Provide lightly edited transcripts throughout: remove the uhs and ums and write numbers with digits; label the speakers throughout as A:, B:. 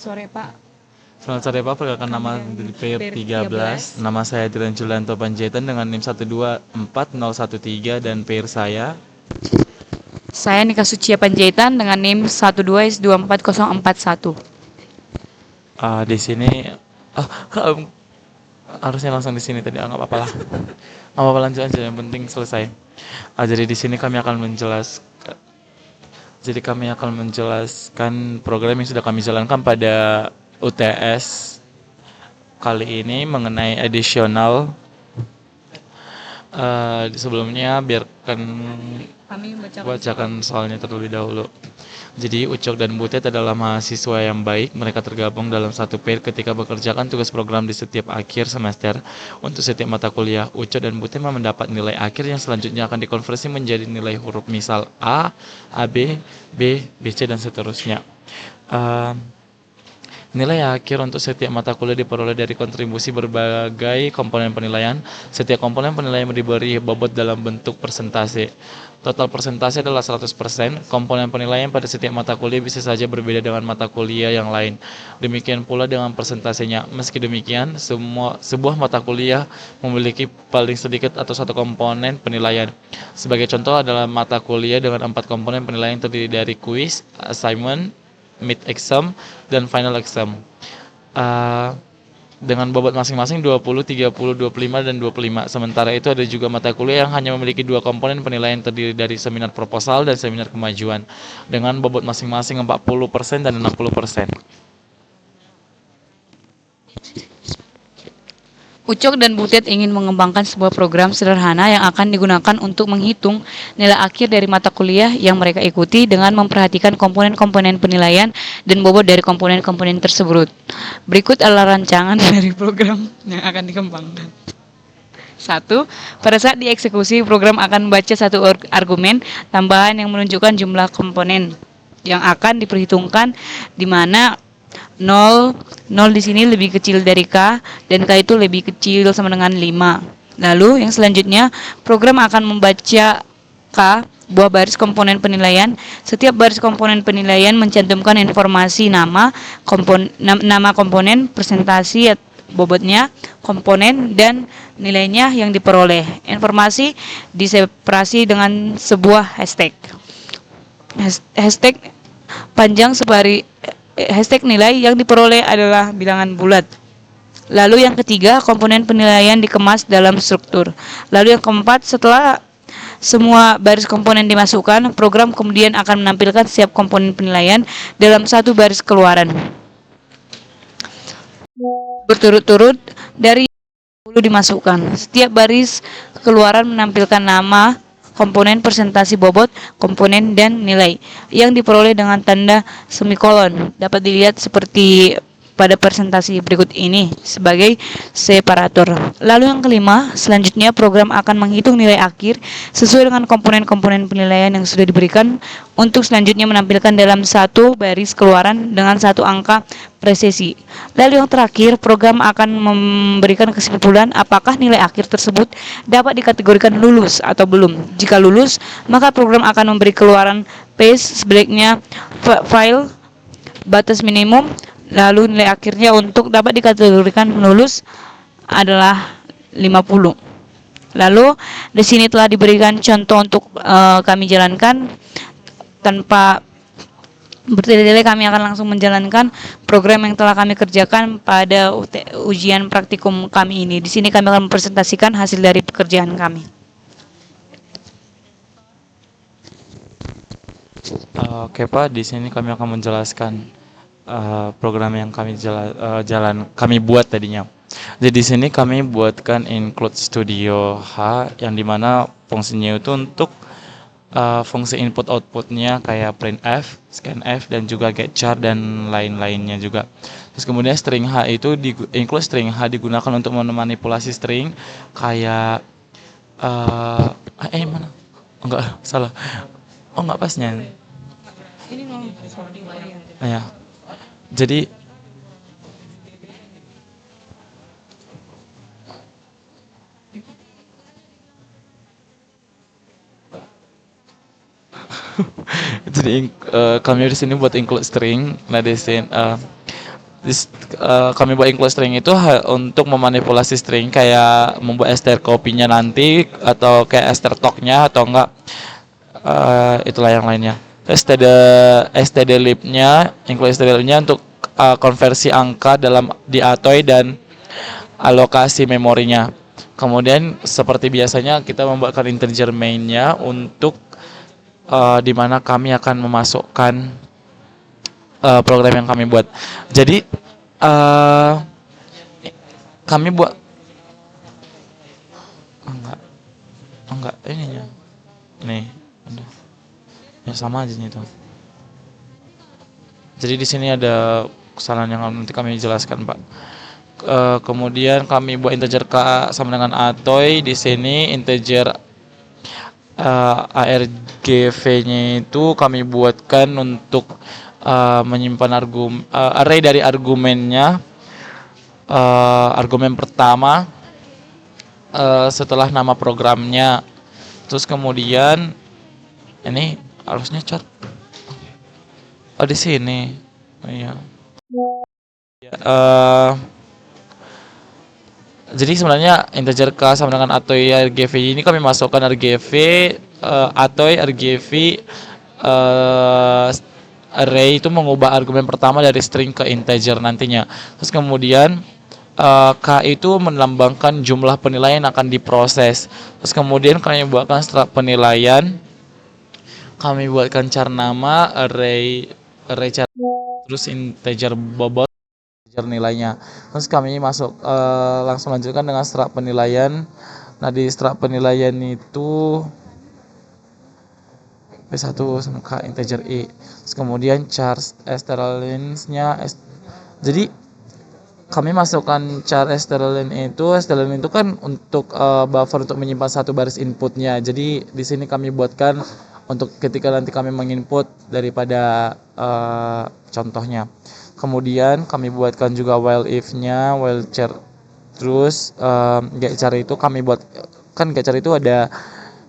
A: sore Pak.
B: Selamat sore Pak, perkenalkan
A: Kami
B: nama
A: dari
B: dari PIR
A: PIR
B: 13. Nama saya Dilan Julianto Panjaitan dengan NIM 124013 dan PIR saya.
A: Saya Nika Sucia Panjaitan dengan NIM 12S24041.
B: Di sini harusnya langsung di sini tadi, nggak apa-apa lah. Nggak apa-apa, lanjut aja, yang penting selesai. Jadi di sini kami akan menjelaskan program yang sudah kami jalankan pada UTS kali ini mengenai additional. Sebelumnya biarkan
A: Kami
B: bacakan soalnya terlebih dahulu. Jadi Ucok dan Butet adalah mahasiswa yang baik. Mereka tergabung dalam satu pair ketika bekerjakan tugas program di setiap akhir semester. Untuk setiap mata kuliah, Ucok dan Butet mendapat nilai akhir yang selanjutnya akan dikonversi menjadi nilai huruf, misal A, AB, B, BC, dan seterusnya. Uh, Nilai akhir untuk setiap mata kuliah diperoleh dari kontribusi berbagai komponen penilaian. Setiap komponen penilaian diberi bobot dalam bentuk persentase. Total persentase adalah 100%. Komponen penilaian pada setiap mata kuliah bisa saja berbeda dengan mata kuliah yang lain. Demikian pula dengan persentasenya. Meski demikian, sebuah mata kuliah memiliki paling sedikit atau satu komponen penilaian. Sebagai contoh adalah mata kuliah dengan 4 komponen penilaian terdiri dari kuis, assignment, mid exam, dan final exam. Dengan bobot masing-masing 20, 30, 25, dan 25. Sementara itu ada juga mata kuliah yang hanya memiliki 2 komponen penilaian terdiri dari seminar proposal dan seminar kemajuan dengan bobot masing-masing 40% dan 60%.
A: Ucok dan Butet ingin mengembangkan sebuah program sederhana yang akan digunakan untuk menghitung nilai akhir dari mata kuliah yang mereka ikuti dengan memperhatikan komponen-komponen penilaian dan bobot dari komponen-komponen tersebut. Berikut adalah rancangan dari program yang akan dikembangkan. 1. Pada saat dieksekusi, program akan membaca satu argumen tambahan yang menunjukkan jumlah komponen yang akan diperhitungkan, di mana 0 di sini lebih kecil dari K dan K itu lebih kecil sama dengan 5. Lalu yang selanjutnya, program akan membaca K buah baris komponen penilaian. Setiap baris komponen penilaian mencantumkan informasi nama komponen, presentasi bobotnya, komponen, dan nilainya yang diperoleh. Informasi diseparasi dengan sebuah hashtag. Hashtag panjang hashtag nilai yang diperoleh adalah bilangan bulat. Lalu yang ketiga, komponen penilaian dikemas dalam struktur. Lalu yang keempat, setelah semua baris komponen dimasukkan, program kemudian akan menampilkan setiap komponen penilaian dalam satu baris keluaran berturut-turut dari 10 dimasukkan. Setiap baris keluaran menampilkan nama, komponen, presentasi bobot, komponen, dan nilai yang diperoleh dengan tanda semikolon. Dapat dilihat seperti pada presentasi berikut ini sebagai separator. Lalu yang kelima, selanjutnya program akan menghitung nilai akhir sesuai dengan komponen-komponen penilaian yang sudah diberikan untuk selanjutnya menampilkan dalam satu baris keluaran dengan satu angka presisi. Lalu yang terakhir, program akan memberikan kesimpulan apakah nilai akhir tersebut dapat dikategorikan lulus atau belum. Jika lulus, maka program akan memberi keluaran paste, sebaliknya file batas minimum. Lalu nilai akhirnya untuk dapat dikategorikan lulus adalah 50. Lalu di sini telah diberikan contoh untuk kami jalankan. Tanpa bertele-tele, kami akan langsung menjalankan program yang telah kami kerjakan pada ujian praktikum kami ini. Di sini kami akan mempresentasikan hasil dari pekerjaan kami.
B: Oke Pak, di sini kami akan menjelaskan program yang kami buat tadinya. Jadi di sini kami buatkan include Studio H yang dimana fungsinya itu untuk fungsi input outputnya kayak printf, scanf, dan juga getchar dan lain-lainnya juga. Terus kemudian string H itu include string H digunakan untuk memanipulasi string kayak mana? Oh, enggak, salah. Oh, enggak pasnya.
A: Ini
B: Ya. Jadi kami di sini buat include string. Nah, di sini Kami buat include string itu untuk memanipulasi string, kayak membuat str copy-nya nanti, atau kayak str talk-nya, atau enggak itulah yang lainnya. std lib-nya, include std lib-nya untuk konversi angka di Atoy dan alokasi memorinya. Kemudian seperti biasanya kita membuatkan integer main-nya untuk di mana kami akan memasukkan program yang kami buat. Jadi kami buat enggak ininya. Nih, udah. Ya sama aja itu. Jadi di sini ada kesalahan yang nanti kami jelaskan, Pak. Kemudian kami buat integer k sama dengan atoy. Di sini integer argv-nya itu kami buatkan untuk menyimpan array dari argumennya. Argumen pertama setelah nama programnya. Terus kemudian ini harusnya cat. Oh, di sini. Oh, iya. Jadi sebenarnya integer k sama dengan atoy rgv ini kami masukkan rgv atoy rgv array itu mengubah argumen pertama dari string ke integer nantinya. Terus kemudian k itu melambangkan jumlah penilaian yang akan diproses. Terus kemudian kami buatkan setelah penilaian, kami buatkan char nama, array char, terus integer bobot, integer nilainya. Terus kami langsung lanjutkan dengan setelah penilaian. Nah, di setelah penilaian itu P1 sama K integer I. Terus kemudian char strlen-nya. Jadi kami masukkan char strlen itu kan untuk buffer untuk menyimpan satu baris inputnya. Jadi di sini kami buatkan untuk ketika nanti kami menginput daripada contohnya. Kemudian kami buatkan juga while if-nya, while char. Terus get char itu kami buat, kan get char itu ada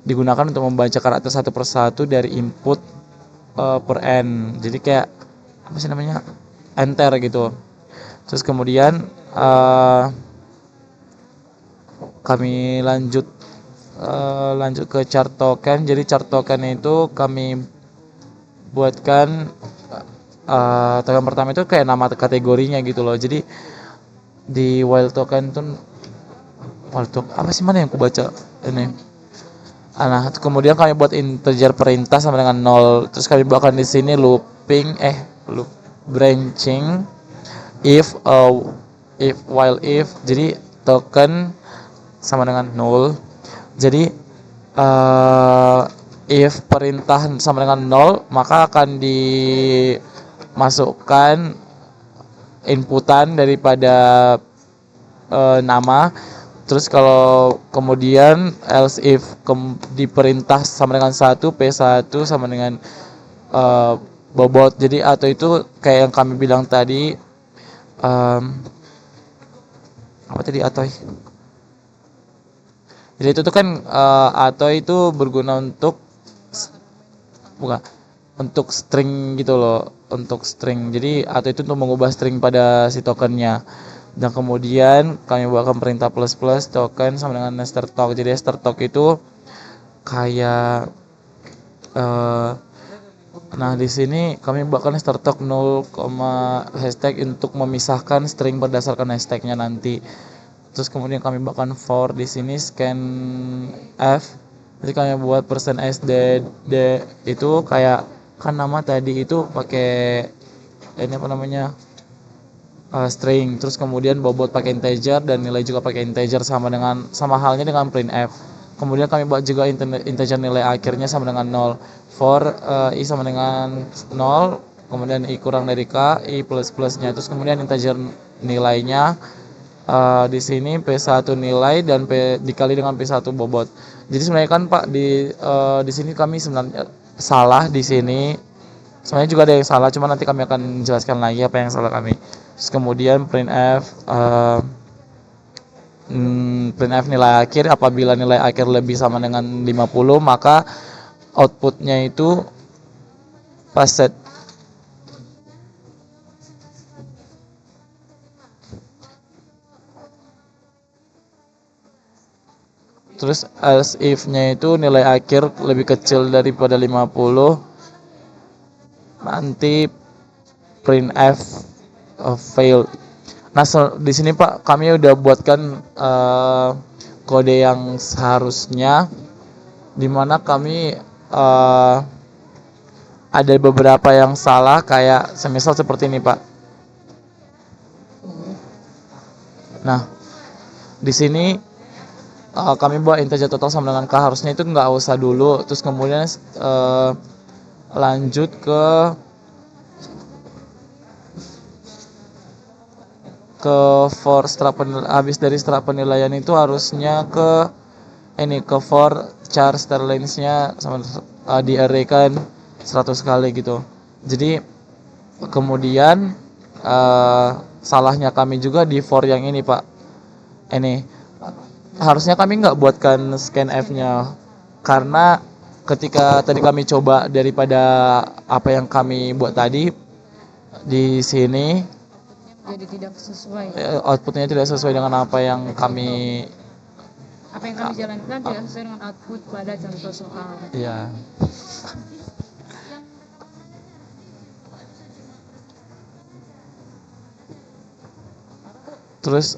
B: digunakan untuk membaca karakter satu persatu dari input per n. Jadi kayak apa sih namanya, enter gitu. Terus kemudian kami lanjut ke char token. Jadi char token itu kami buatkan token pertama itu kayak nama kategorinya gitu loh. Jadi di while token itu apa sih, mana yang aku baca ini. Nah, kemudian kami buat integer perintah sama dengan 0. Terus kami buatkan di sini loop branching if while if. Jadi token sama dengan 0. Jadi if perintah sama dengan 0, maka akan dimasukkan inputan daripada nama. Terus kalau kemudian else if di perintah sama dengan 1, P1 sama dengan bobot. Jadi atau itu kayak yang kami bilang tadi, apa tadi atoy? Jadi itu tuh kan atoy itu berguna untuk untuk string gitu loh, untuk string. Jadi atoy itu untuk mengubah string pada si tokennya. Dan kemudian kami buatkan perintah plus token sama dengan nester talk. Jadi nester talk itu kayak nah di sini kami buatkan nester talk 0, hashtag untuk memisahkan string berdasarkan hashtagnya nanti. Terus kemudian kami buatkan for di sini scan f. Jadi kami buat %sdd itu kayak kan nama tadi itu pakai ini apa namanya, string. Terus kemudian bobot pakai integer dan nilai juga pakai integer sama halnya dengan printf. Kemudian kami buat juga integer nilai akhirnya sama dengan 0. For i sama dengan 0, kemudian i kurang dari k, i plus-plusnya. Terus kemudian integer nilainya di sini P1 nilai dan dikali dengan P1 bobot. Jadi sebenarnya kan Pak di sini kami sebenarnya salah di sini. Sebenarnya juga ada yang salah, cuma nanti kami akan menjelaskan lagi apa yang salah kami. Terus kemudian printf nilai akhir. Apabila nilai akhir lebih sama dengan 50, maka outputnya itu pas set. Terus else if-nya itu nilai akhir lebih kecil daripada 50, nanti printf failed. Nah, di sini Pak, kami udah buatkan kode yang seharusnya, di mana kami ada beberapa yang salah, kayak semisal seperti ini Pak. Nah, di sini kami buat integer total sama dengan k, harusnya itu nggak usah dulu, terus kemudian lanjut ke for habis dari setelah penilaian itu harusnya ke for char sterlings-nya sama di array kan 100 kali gitu. Jadi kemudian salahnya kami juga di for yang ini Pak. Ini harusnya kami nggak buatkan scanf-nya, karena ketika tadi kami coba daripada apa yang kami buat tadi di sini,
A: Jadi tidak sesuai.
B: outputnya tidak sesuai dengan apa yang kami
A: jalankan tidak sesuai dengan output pada contoh soal.
B: ya. Terus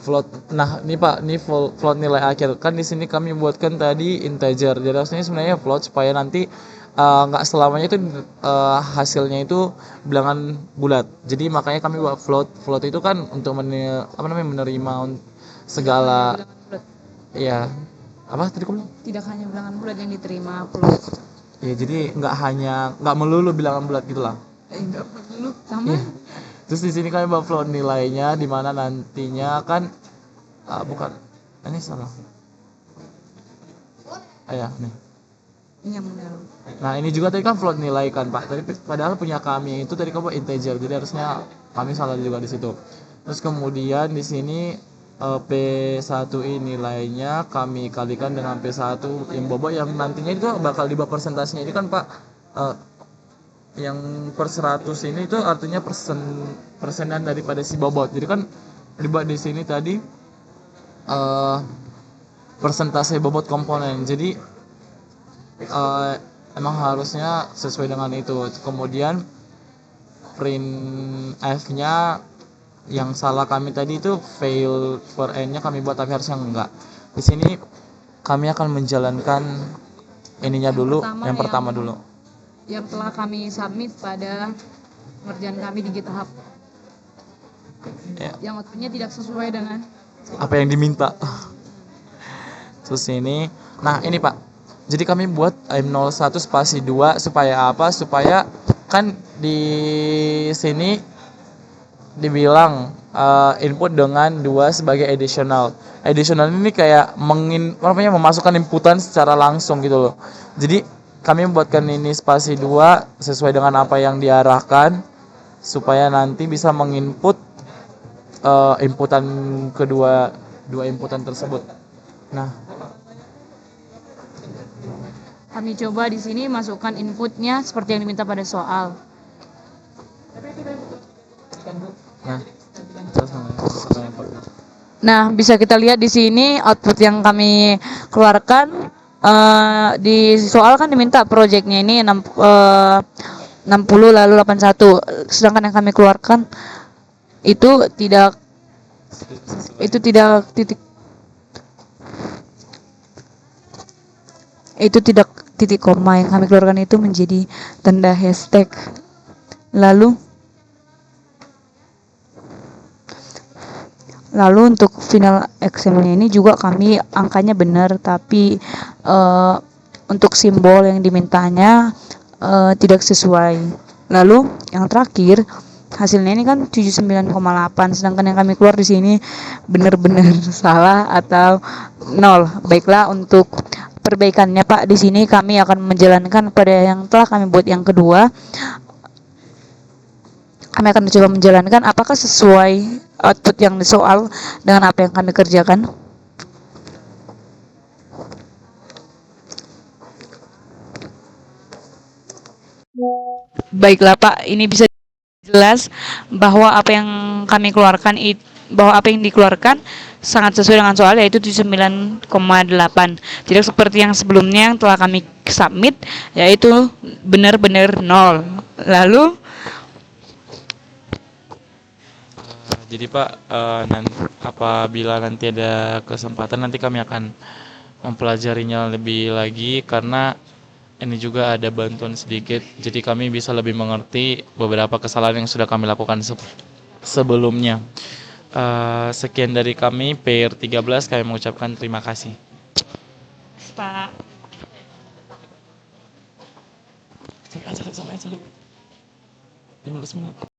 B: float. Nah, ini Pak, ini float nilai akhir. Kan di sini kami buatkan tadi integer. Jadi harusnya sebenarnya float supaya nanti nggak selamanya itu hasilnya itu bilangan bulat. Jadi makanya kami buat float. Float itu kan untuk menerima segala. Iya. Apa tadi kamu?
A: Tidak hanya bilangan bulat yang diterima float.
B: Ya, jadi nggak melulu bilangan bulat gitulah.
A: Enggak perlu sama.
B: Iya. Terus di sini kami buat float nilainya, di mana nantinya kan bukan, ini salah. Ya, nih.
A: Ini yang benar.
B: Nah, ini juga tadi kan float nilai kan Pak. Tadi padahal punya kami itu tadi kamu integer, jadi harusnya kami salah juga di situ. Terus kemudian di sini P1 ini nilainya kami kalikan dengan P1 yang bobot yang nantinya itu bakal dibawa persentasenya. Ini kan Pak, yang per 100 ini itu artinya persenan daripada si bobot. Jadi kan dibuat di sini tadi persentase bobot komponen. Jadi emang harusnya sesuai dengan itu. Kemudian printf-nya yang salah kami tadi itu fail for n-nya kami buat tapi harusnya enggak. Di sini kami akan menjalankan ininya dulu, yang pertama dulu.
A: Yang telah kami submit pada pengerjaan kami di GitHub.
B: Ya.
A: Yang outputnya tidak sesuai dengan
B: apa yang diminta. Terus ini, nah ini Pak. Jadi kami buat M01 spasi 2 supaya apa? Supaya kan di sini dibilang input dengan 2 sebagai additional. Additional ini kayak memasukkan inputan secara langsung gitu loh. Jadi kami membuatkan ini spasi 2 sesuai dengan apa yang diarahkan supaya nanti bisa menginput inputan dua inputan tersebut. Nah,
A: kami coba di sini masukkan inputnya seperti yang diminta pada soal. Nah, bisa kita lihat di sini output yang kami keluarkan. Di soal kan diminta projectnya ini 60 lalu 81, sedangkan yang kami keluarkan itu tidak titik koma. Yang kami keluarkan itu menjadi tanda hashtag. Lalu untuk final XML ini juga kami angkanya benar, tapi untuk simbol yang dimintanya tidak sesuai. Lalu yang terakhir hasilnya ini kan 79,8, sedangkan yang kami keluar di sini benar-benar salah atau 0. Baiklah, untuk perbaikannya Pak, di sini kami akan menjalankan pada yang telah kami buat yang kedua. Kami akan mencoba menjalankan apakah sesuai output yang di soal dengan apa yang kami kerjakan. Baiklah Pak, ini bisa jelas bahwa apa yang kami keluarkan bahwa apa yang dikeluarkan sangat sesuai dengan soal, yaitu 79,8. Tidak seperti yang sebelumnya yang telah kami submit, yaitu benar-benar nol. Lalu
B: Jadi Pak, apabila nanti ada kesempatan nanti kami akan mempelajarinya lebih lagi karena ini juga ada bantuan sedikit, jadi kami bisa lebih mengerti beberapa kesalahan yang sudah kami lakukan sebelumnya. Sekian dari kami, PR13, kami mengucapkan terima kasih.
A: Pak,
B: Sampai 15 menit.